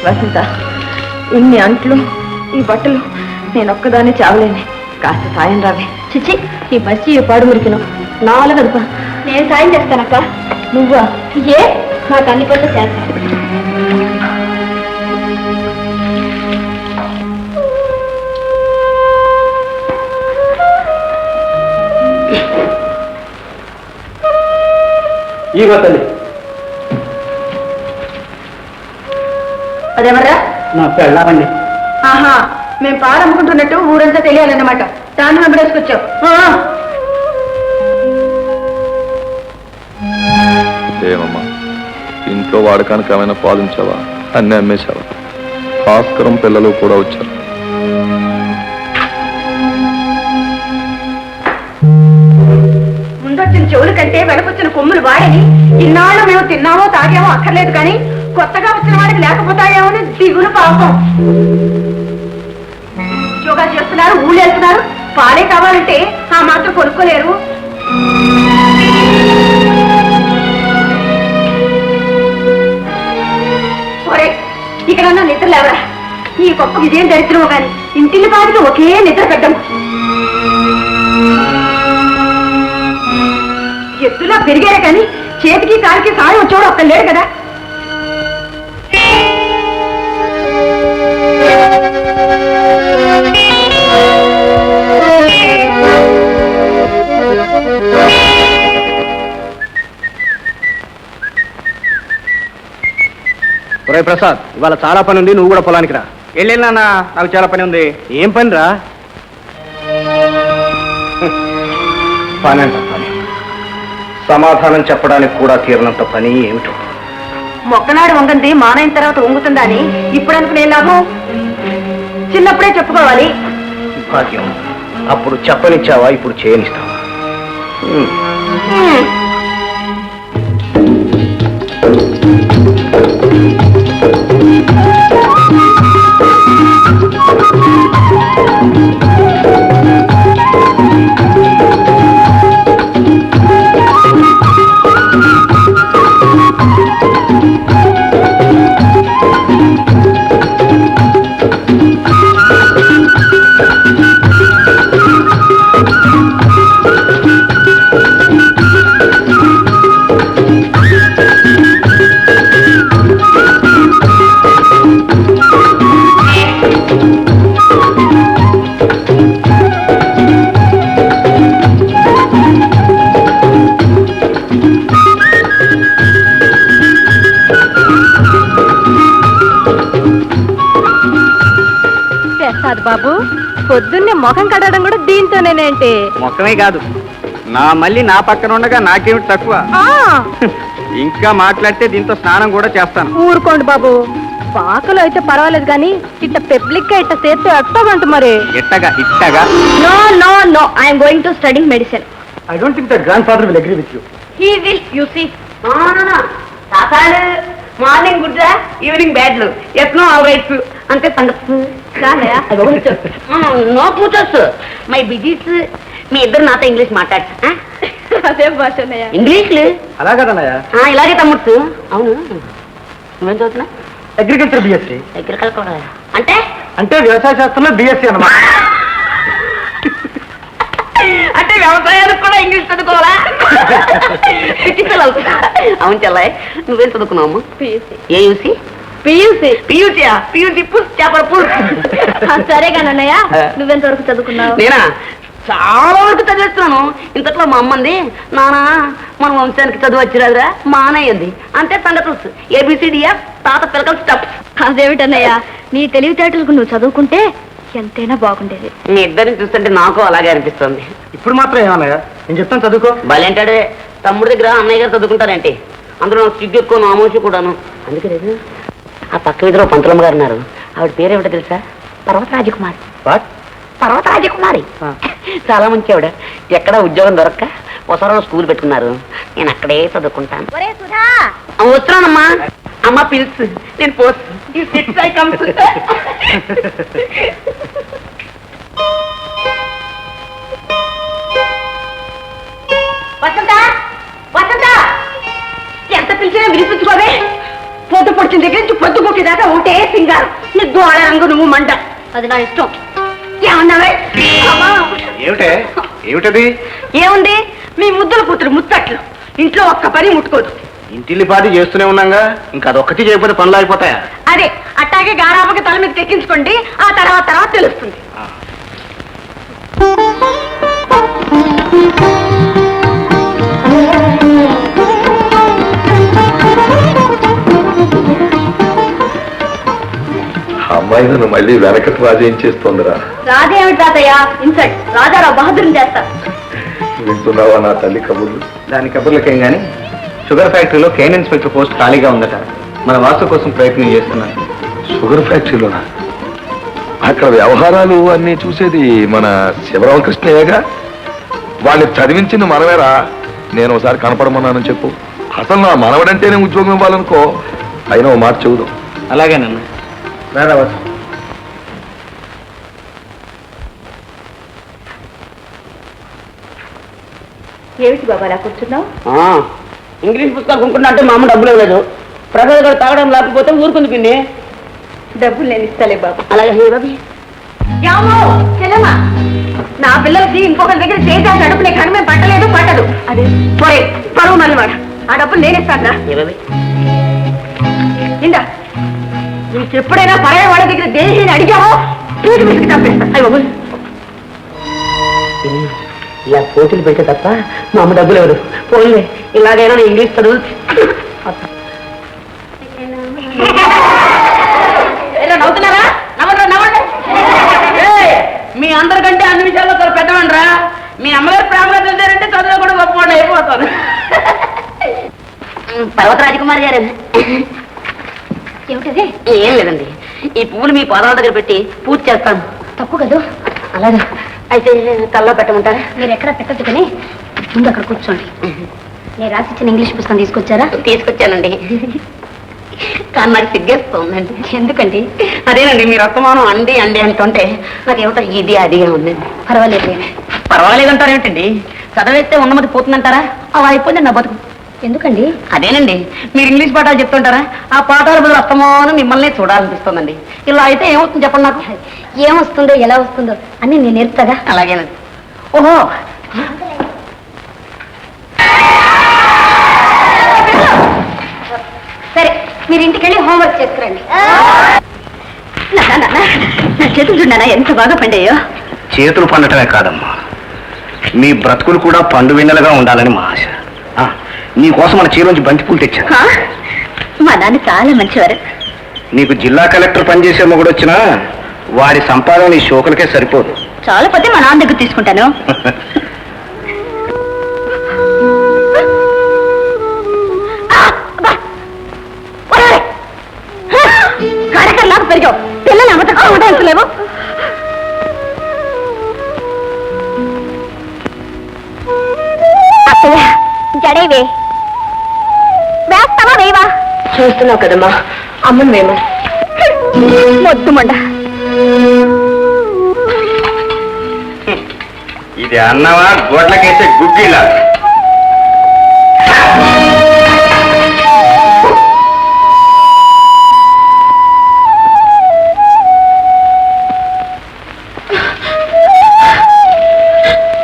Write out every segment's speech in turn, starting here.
వసంత, ఇన్ని అంట్లు ఈ బట్టలు నేనొక్కదాన్ని చావలేని. కాస్త సాయం రావే. చిచ్చి, ఈ బస్సు ఈ పాడు మురికిను నాలుగదుపా. నేను సాయం చేస్తానక్క. నువ్వా? ఏ నాకు అన్ని పనులు చేస్తాను. తల్లి అదేమరా? నా పెళ్ళామండి. ఆహా, మేము పారమ్ముకుంటున్నట్టు ఊరంతా తెలియాలన్నమాట. దాన్ని వెంబడేసుకొచ్చావు. ఏమమ్మా, ఇంట్లో వాడకానికి ఏమైనా పాలించావా? అన్నీ అమ్మేశావా? భాస్కరం పిల్లలు కూడా వచ్చారు. ముందొచ్చిన చెవుల కంటే వెనకొచ్చిన కొమ్ములు వాడని ఇన్నాళ్ళు మేము తిన్నామో తాగామో అక్కర్లేదు, కానీ కొత్తగా వచ్చిన వాడికి లేకపోతాయేమో అని దిగులు పాపం. ఉద్యోగాలు చేస్తున్నారు, ఊళ్ళు వెళ్తున్నారు, పాలే కావాలంటే ఆ మాత్రం కొనుక్కోలేరు. ఒరే, ఇక్కడన్నా నిద్ర లేవరా? ఈ గొప్ప విజయం దరిద్రమో కానీ ఇంటిని పాటికి ఒకే నిద్ర పెట్టము. ఎత్తులా పెరిగారే కానీ చేతికి కాలికి సాయం వచ్చాడు ఒక్క లేడు కదా. ప్రసాద్, ఇవాళ చాలా పని ఉంది, నువ్వు కూడా పొలానికి రా. వెళ్ళినా నాకు చాలా పని ఉంది. ఏం పని రా? పని అంట పని, సమాధానం చెప్పడానికి కూడా తీరినంత పని ఏమిటో. మొక్కనాడు వంగంది మానైన తర్వాత వంగుతుందా అని ఇప్పుడు అనుకునే లాభం? చిన్నప్పుడే చెప్పుకోవాలి. భాగ్యం, అప్పుడు చెప్పనిచ్చావా, ఇప్పుడు చేయనిస్తావా? బాబు, పొద్దున్నే ముఖం కడగడం కూడా దీంతోనేంటి? ముఖమే కాదు, నా మళ్ళీ నా పక్కన ఉండగా నాకేమిటి తక్కువ? ఇంకా మాట్లాడితే దీంతో స్నానం కూడా చేస్తాను. ఊరుకోండి బాబు, పాకలో అయితే పర్వాలేదు, కానీ ఇట్ట పబ్లిక్ గా ఇట్ట చేస్తే అట్టగంట మరి. ఇట్టగా ఇట్టగా? No no no, I'm going to study medicine. I don't think that grand father will agree with you. He will, you see. తాతాడు మార్నింగ్ గుడ్, ఈవినింగ్ బ్యాడ్లు, ఎస్ నో ఆల్ రైట్స్ అంతే సంగతి. No కూర్చోచ్చు my బిజీస్. మీ ఇద్దరు నాతో English మాట్లాడు. అదే భాష English అలా కదన్నయ్య. ఇలాగే తమ్ముడు. అవును, నువ్వేం చదువుతున్నా? Agriculture BSc. అగ్రికల్చర్ అంటే? అంటే వ్యవసాయ శాస్త్రంలో బిఎస్సీ అన్నమాట. అంటే వ్యవసాయానికి కూడా ఇంగ్లీష్ చదువుకోవాలా? అవును చెల్లాయి, నువ్వేం చదువుకున్నావు? ఏ యూసీ? సరే కానన్నయ్య, నువ్వెంత వరకు చదువుకున్నావు? నేనా చాలా వరకు చదివేస్తున్నాను. ఇంతట్లో మా అమ్మంది, నానా మన వంశానికి చదువు వచ్చిరాదురా మా అన్నయ్యంది. అంతే సంగతులు. ఏబిసిడిఎఫ్ తాత పిలకలు స్టెప్స్. అదేమిటన్నయ్య, నీ తెలివితేటలకు నువ్వు చదువుకుంటే ఎంతైనా బాగుండేది. మీ ఇద్దరిని చూస్తుంటే నాకు అలాగే అనిపిస్తుంది. ఇప్పుడు మాత్రం ఏమన్నయ్య, నేను చెప్తాను చదువుకో. బలేంటాడే, తమ్ముడి దగ్గర అన్నయ్య గారు చదువుకుంటారేంటి? అందులో నాకు సిగ్గు ఎక్కువ, నామోషి కూడాను. అందుకే లేదు, ఆ పక్క వీధిలో పంతులమ్మ గారు ఉన్నారు, ఆవిడ పేరేమిటో తెలుసా? పర్వతరాజకుమారి. పర్వతరాజకుమారి చాలా మంచి ఆవిడ. ఎక్కడ ఉద్యోగం దొరక్క ఒకసారి స్కూల్ పెట్టుకున్నారు. నేను అక్కడే చదువుకుంటాను. వస్తున్నానమ్మా. అమ్మ పిలుసు, నేను పోస్ట్. వసంత, వసంత, ఎంత పిలిచినా వినిపించుకోవే. పొద్దు పొడిచిన దగ్గర నుంచి పొద్దు పుట్టిదాకా ఒకటే సింగారం. నీ గోడ రంగు నువ్వు మంట, అది నా ఇష్టం. ఏమన్నావే? ఏమిటే ఏమిటది? ఏముంది, మీ ముద్దుల కూతురు ముచ్చట్లు. ఇంట్లో ఒక్క పని ముట్టుకోదు. ఇంటిల్లిపాటి చేస్తూనే ఉన్నాగా, ఇంకా అదొక్కటి చేయకపోతే పనులు అయిపోతాయా? అదే అట్టాగే గారాబకి తల మీద ఎక్కించుకోండి, ఆ తర్వాత తెలుస్తుంది. అమ్మాయి నన్ను మళ్ళీ వెనకటి రాజు ఏం చేస్తోందిరా? రాజేమిటి తాతయ్య, ఇన్సల్ట్. రాజారావు బహదూర్ చేస్తా. వింటున్నావా నా తల్లి కబుర్లు? దాని కబుర్లకేం గాని, షుగర్ ఫ్యాక్టరీలో కేన్ ఇన్స్పెక్టర్ పోస్ట్ ఖాళీగా ఉందట. మన వాసు కోసం ప్రయత్నం చేస్తున్నాను. షుగర్ ఫ్యాక్టరీలోనా? అక్కడ వ్యవహారాలు అన్ని చూసేది మన శివరామకృష్ణయ్యగా. వాడిని చదివించింది మనమేరా. నేను ఒకసారి కనపడమన్నానని చెప్పు. అసలు నా మనవడంటేనే ఉద్యోగం ఇవ్వాలనుకో. అయినా ఓ మాట చెబుదాం. అలాగేనన్నా. రాదా వాసు? ఏమిటి బాబా అలా కూర్చున్నావు? ఇంగ్లీష్ పుస్తకాలు కొనుక్కున్నా అంటే మా అమ్మ డబ్బులు ఇవ్వలేదు. ప్రసాద్ గారు తాగడం లేకపోతే ఊరుకుంది పిన్ని. డబ్బులు నేను ఇస్తాలే బాబు. అలాగే బాబీ. యామో చెల్లెమ్మా, నా పిల్లలకి ఇంకొకరి దగ్గర చేసి డబ్బు నీకు కనమే పట్టలేదు పట్టదు. అది పోయి పరువు మళ్ళీ ఆ డబ్బులు నేను ఇస్తాను. ఇందా, నీకెప్పుడైనా పరాయి వాళ్ళ దగ్గర దేశీని అడిగావో చూసి మిసికి తప్పేస్తా. అయ్యి బాబు, ఇలా పోటీలు పెడితే తప్ప మా అమ్మ డబ్బులు ఎవరు పోలే. ఇలాగైనా నేను ఇంగ్లీష్ చదువు. నవ్వుతున్నారా? నవ్వండి నవ్వండి. మీ అందరికంటే అన్ని విషయాల్లో చాలా పెద్దవండ్రా. మీ అమ్మగారు ప్రేమగా చూసారంటే చదువు కూడా గొప్పవాడు అయిపోతాను. పర్వత రాజకుమారి గారు. ఏమిటది? ఏం లేదండి, ఈ పువ్వులు మీ పాదాల దగ్గర పెట్టి పూజ చేస్తాను. తప్పు కదా? అలాగే అయితే తల్లో పెట్టమంటారా? మీరు ఎక్కడ పెట్టద్దు కానీ ముందు అక్కడ కూర్చోండి. నేను రాసిచ్చిన ఇంగ్లీష్ పుస్తకం తీసుకొచ్చారా? తీసుకొచ్చానండి, కానీ నాకు సిగ్గేస్తుందండి. ఎందుకండి? అదేనండి, మీరు అస్తమానం అండి అండి అంటుంటే నాకేమిటో ఇది అదిగా ఉందండి. పర్వాలేదు. పర్వాలేదంటారు ఏమిటండి? చదివేస్తే ఉన్నమతి పోతుందంటారా? అలా అయిపోయింది నా బతుకు. ఎందుకండి? అదేనండి, మీరు ఇంగ్లీష్ పాఠాలు చెప్తుంటారా? ఆ పాఠాల బదులు అస్తమానం మిమ్మల్ని చూడాలనిపిస్తుందండి. ఇలా అయితే ఏమవుతుంది చెప్పండి నాకు? ఏమొస్తుందో ఎలా వస్తుందో అని నేను నేర్పుతాగా. అలాగేనండి. ఓహో, సరే, మీరు ఇంటికి వెళ్ళి హోంవర్క్ చేసుకురండి. నా చేతులు చూడనా ఎంత బాగా పండాయో. చేతులు పండటమే కాదమ్మా, మీ బ్రతుకులు కూడా పండు వెన్నెలగా ఉండాలని మా ఆశ. నీకోసం మన చీరోంచి బంతిపూలు తెచ్చాను. మా నాన్న చాలా మంచివారు. నీకు జిల్లా కలెక్టర్ పనిచేసే మొగుడు వచ్చినా వాడి సంపాదన నీ షోకులకే సరిపోదు. చాలా పోతే మా నాన్న దగ్గర తీసుకుంటాను. కడకల్లాగా పెరిగావు, పిల్లలు అమ్మతలేవు. జడేవే వేస్తావా వేవా? చూస్తున్నావు కదమ్మా, అమ్మను వేమ. మొద్దు మండ. ఇది అన్నవా గోడ్లకేసే గుడ్డిలా?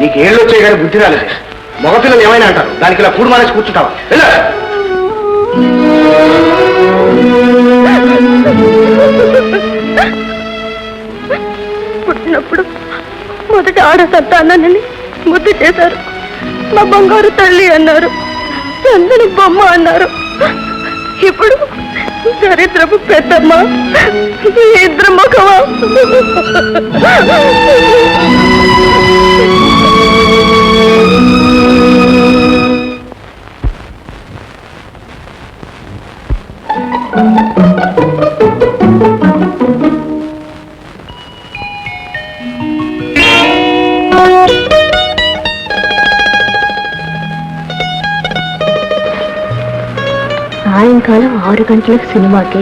నీకు ఏళ్ళు వచ్చాయి కానీ బుద్ధి రాలేదు. మగపిల్లలు ఏమైనా అంటారు, దానికి ఇలా కూడు మానేసి కూర్చుంటావా? పుట్టినప్పుడు మొదట ఆడ సంతానాన్ని ముద్దు చేశారు. మా బంగారు తల్లి అన్నారు, చందని బొమ్మ అన్నారు. ఇప్పుడు దరిద్రపు పెద్దమ్మ, ఇద్దరు ముఖమా. సాయంకాలం 6 గంటలకు సినిమాకి.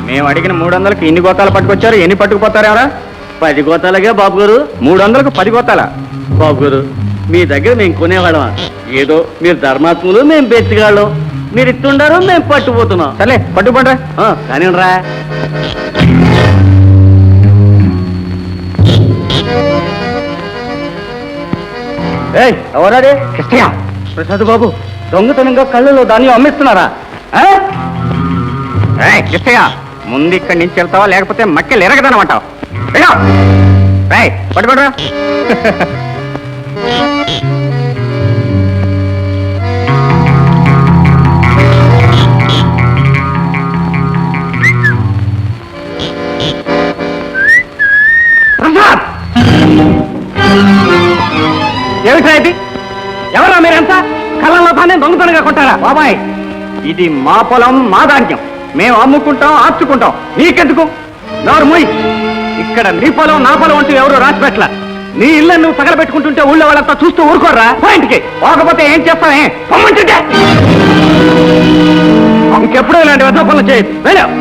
మేము అడిగిన 300కి ఇన్ని గోతాలు పట్టుకొచ్చారు, ఎన్ని పట్టుకుపోతారు ఎవరా? 10 గోతాలకే బాబు గారు. 300కు 10 గోతాల? బాబు గారు మీ దగ్గర మేము కొనేవాళ్ళం. ఏదో మీరు ధర్మాత్ములు, మేము బెచ్చగాళ్ళం. మీరు ఇస్తుండారు, మేము పట్టుకుపోతున్నాం. సర్లే పట్టుకుపోండి. కానీ రా ఎవరాడే? కృష్ణయ్య. ప్రసాద్ బాబు, దొంగతనంగా కళ్ళలో ధాన్యం అమ్మిస్తున్నారా? కృష్ణయ్య, ముందు ఇక్కడి నుంచి వెళ్తావా లేకపోతే మక్కెలు ఎరగదనమంటావు? పట్టుకోండిరా. ప్రసాద్, ఏమిట్రా ఇది? ఎవరా మీరంతా? కళ్ళల్లో ధాన్యం దొంగతనంగా కొంటారా? బాబాయ్, ఇది మా పొలం, మా ధాన్యం. మేము అమ్ముకుంటాం, ఆర్చుకుంటాం. నీకెందుకు? నోరు మూయ్. ఇక్కడ నీ పొలం, నా పొలం అంటూ ఎవరు రాసిపెట్ల. నీ ఇళ్ళ నువ్వు తగలబెట్టుకుంటుంటే ఊళ్ళో వాళ్ళంతా చూస్తూ ఊరుకోర్రా. ఇంటికి పోకపోతే ఏం చేస్తావే? పొమ్మంటుంటే ఇంకెప్పుడు ఇలాంటి వ్యర్థ పనులు చేయదు. వెళ్ళావు.